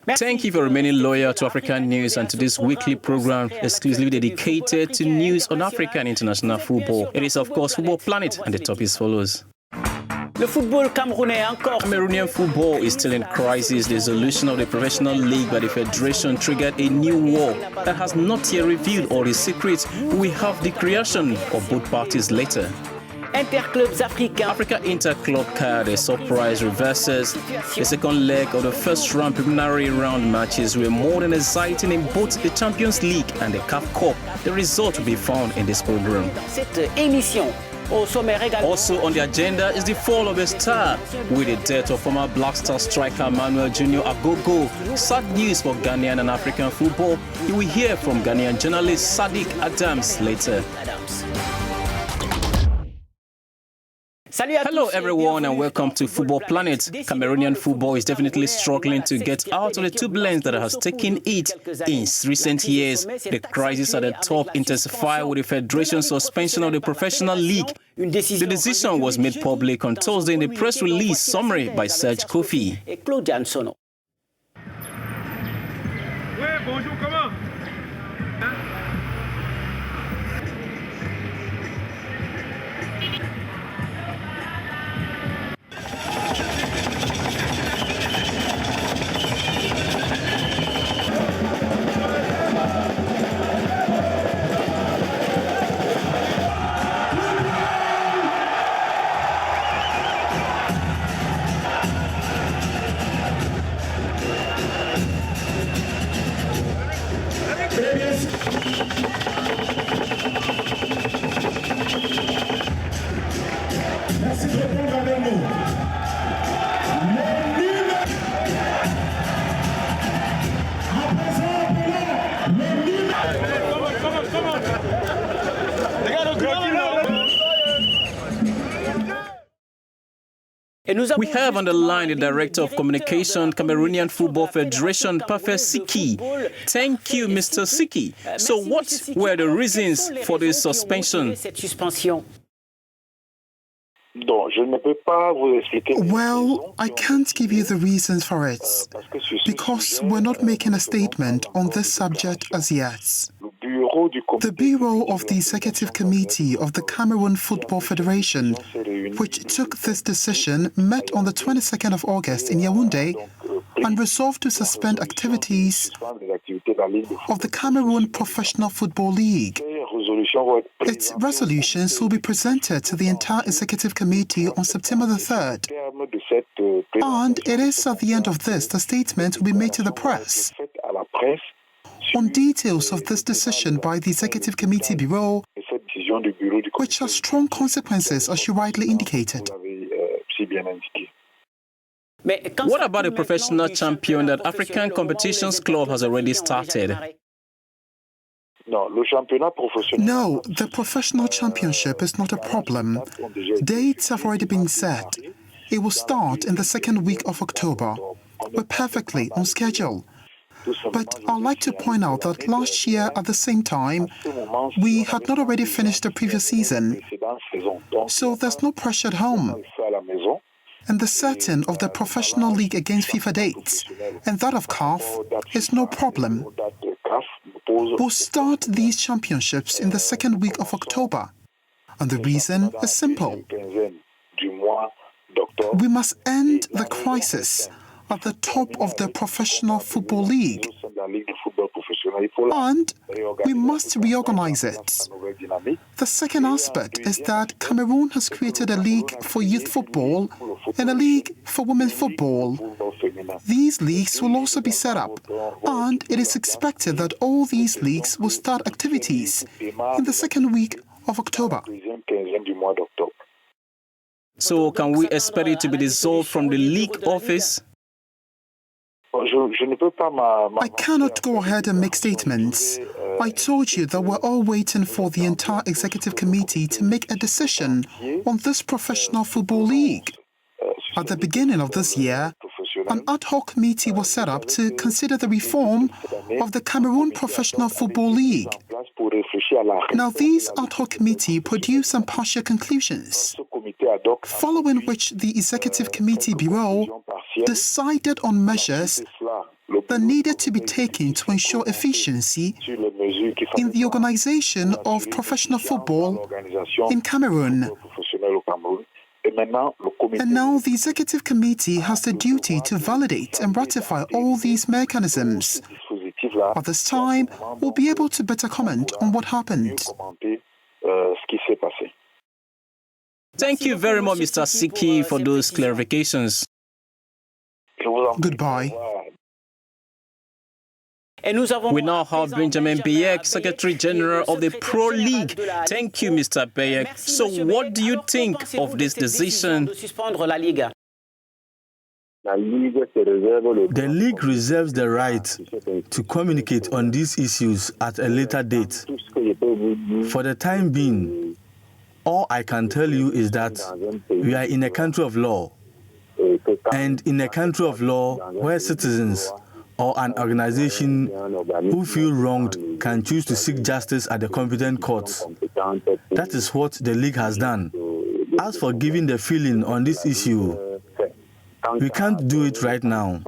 Thank you for remaining loyal to Africanews and to this weekly program exclusively dedicated to news on Africa and international football. It is, of course, Football Planet, and the top is follows. Cameroonian football is still in crisis. The dissolution of the professional league by the federation triggered a new war that has not yet revealed all its secrets. We have the creation of both parties later. Africa Interclub CAF, the surprise reverses. The second leg of the first round preliminary round matches were more than exciting in both the Champions League and the CAF Cup. The result will be found in this program. Also on the agenda is the fall of a star with the death of former Black Star striker Manuel Junior Agogo. Sad news for Ghanaian and African football. You will hear from Ghanaian journalist Sadiq Adams later. Hello everyone and welcome to Football Planet. Cameroonian football is definitely struggling to get out of the turbulence that has taken it in recent years. The crisis at the top intensified with the federation's suspension of the professional league. The decision was made public on Thursday in the press release summary by Serge Kofi. We have on the line the Director of Communication, Cameroonian Football Federation, Parfait Siki. Thank you, Mr. Siki. So what were the reasons for this suspension? Well, I can't give you the reasons for it, because we're not making a statement on this subject as yet. The Bureau of the Executive Committee of the Cameroon Football Federation, which took this decision, met on the 22nd of August in Yaoundé and resolved to suspend activities of the Cameroon Professional Football League. Its resolutions will be presented to the entire Executive Committee on September the 3rd. And it is at the end of this the statement will be made to the press. On details of this decision by the Executive Committee Bureau, which has strong consequences, as you rightly indicated. What about the professional champion that African Competitions Club has already started? No, the professional championship is not a problem. Dates have already been set. It will start in the second week of October. We're perfectly on schedule. But I'd like to point out that last year at the same time, we had not already finished the previous season. So there's no pressure at home. And the setting of the professional league against FIFA dates and that of CAF is no problem. We'll start these championships in the second week of October. And the reason is simple. We must end the crisis at the top of the professional football league. And we must reorganize it. The second aspect is that Cameroon has created a league for youth football and a league for women football. These leagues will also be set up, and it is expected that all these leagues will start activities in the second week of October. So can we expect it to be dissolved from the league office? I cannot go ahead and make statements. I told you that we're all waiting for the entire Executive Committee to make a decision on this professional football league. At the beginning of this year, an ad hoc committee was set up to consider the reform of the Cameroon Professional Football League. Now, these ad hoc committee produced some partial conclusions, following which the Executive Committee Bureau decided on measures that needed to be taken to ensure efficiency in the organization of professional football in Cameroon. And now the Executive Committee has the duty to validate and ratify all these mechanisms. At this time, we'll be able to better comment on what happened. Thank you very much, Mr. Siki, for those clarifications. Goodbye. We now have Benjamin Bayek, Secretary General of the Pro League. Thank you, Mr. Bayek. So what do you think of this decision? The league reserves the right to communicate on these issues at a later date. For the time being, all I can tell you is that we are in a country of law. And in a country of law where citizens or an organization who feel wronged can choose to seek justice at the competent courts. That is what the league has done. As for giving the feeling on this issue, we can't do it right now.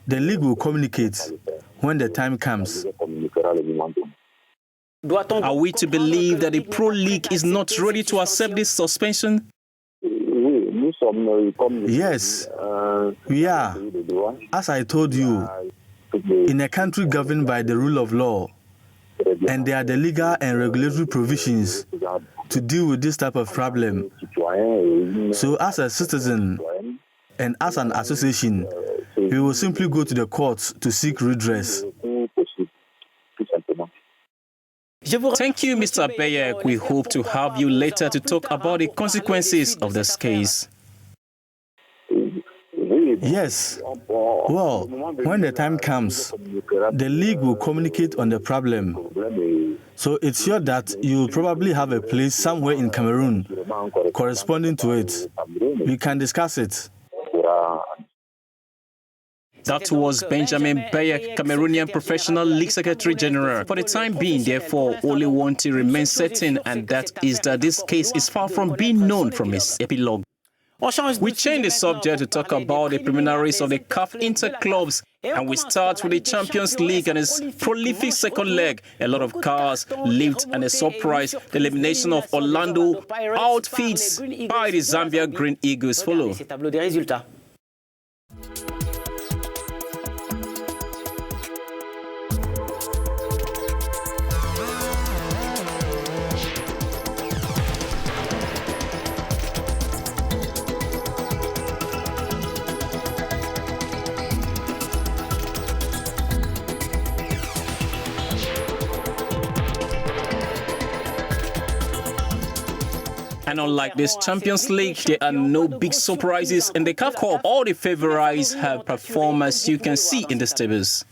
The league will communicate when the time comes. Are we to believe that the Pro League is not ready to accept this suspension? Yes, we are. As I told you, in a country governed by the rule of law, and there are the legal and regulatory provisions to deal with this type of problem. So as a citizen and as an association, we will simply go to the courts to seek redress. Thank you, Mr. Bayek. We hope to have you later to talk about the consequences of this case. Yes. Well, when the time comes, the league will communicate on the problem. So it's sure that you will probably have a place somewhere in Cameroon corresponding to it. We can discuss it. That was Benjamin Bayek, Cameroonian Professional League Secretary General. For the time being, therefore, only one thing remains certain, and that is that this case is far from being known from its epilogue. We change the subject to talk about the preliminaries of the CAF Interclubs, and we start with the Champions League and its prolific second leg. A lot of cars leaped, and a surprise, the elimination of Orlando outfits by the Zambia Green Eagles follow. And unlike this Champions League, there are no big surprises in the CAF Cup. All the favorites have performed, as you can see in the tables.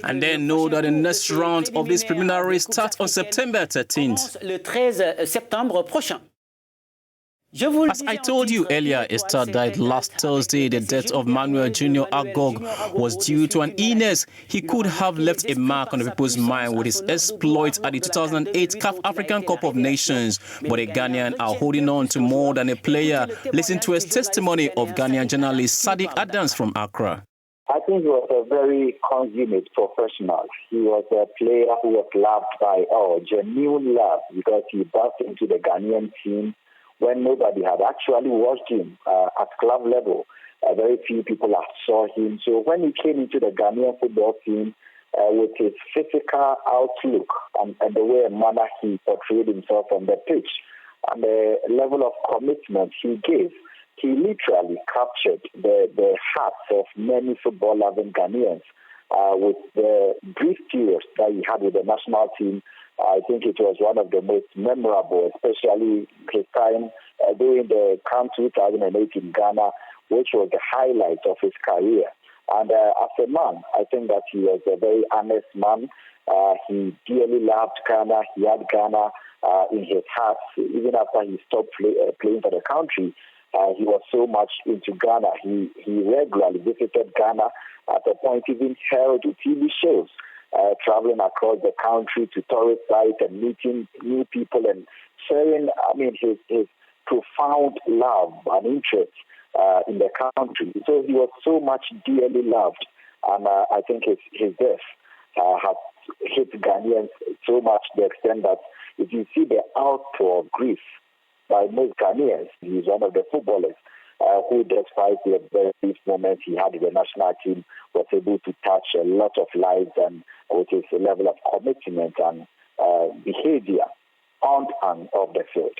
And then know that the next round of this preliminary starts on September 13th. As I told you earlier, a star died last Thursday. The death of Manuel Junior Agog was due to an illness. He could have left a mark on the people's mind with his exploits at the 2008 CAF African Cup of Nations. But the Ghanaians are holding on to more than a player. Listen to his testimony of Ghanaian journalist Sadiq Adams from Accra. I think he was a very consummate professional. He was a player who was loved by all, genuine love, because he burst into the Ghanaian team when nobody had actually watched him at club level. Very few people had saw him. So when he came into the Ghanaian football team with his physical outlook and the way and manner he portrayed himself on the pitch and the level of commitment he gave, he literally captured the hearts of many football-loving Ghanaians with the brief periods that he had with the national team. I think it was one of the most memorable, especially his time during the CAN 2008 in Ghana, which was the highlight of his career. And as a man, I think that he was a very honest man. He dearly loved Ghana. He had Ghana in his heart. Even after he stopped playing for the country, he was so much into Ghana. He regularly visited Ghana, at a point even held TV shows, traveling across the country to tourist sites and meeting new people and sharing, his profound love and interest in the country. So he was so much dearly loved. And I think his death has hit Ghanaians so much to the extent that if you see the outpour of grief by most Ghanaians, he's one of the footballers who, despite the very brief moment he had in the national team, was able to touch a lot of lives, and with his level of commitment and behavior on and off the field.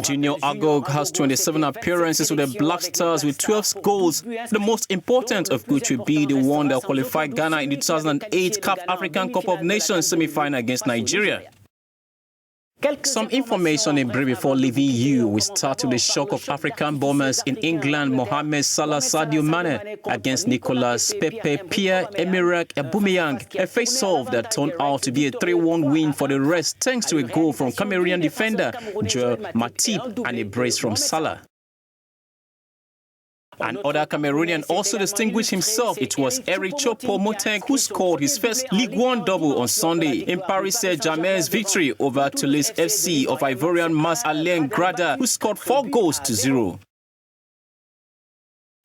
Junior Agog has 27 appearances with the Black Stars with 12 goals, the most important of which will be the one that qualified Ghana in the 2008 CAF African Cup of Nations semi-final against Nigeria. Some information in brief before leaving you. We start with the shock of African bombers in England. Mohamed Salah Sadio Mane against Nicolas Pepe Pierre-Emerick Aubameyang. A face-off that turned out to be a 3-1 win for the Reds thanks to a goal from Cameroonian defender Joel Matip and a brace from Salah. Another Cameroonian also distinguished himself. It was Eric Choupo-Moting who scored his first Ligue 1 double on Sunday in Paris Saint-Germain's victory over Toulouse FC of Ivorian Mas Alain Grada, who scored 4 goals to 0.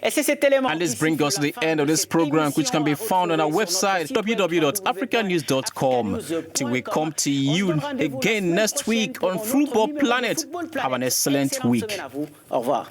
And this brings us to the end of this program, which can be found on our website, www.africanews.com. Till we come to you again next week on Football Planet. Have an excellent week. Au revoir.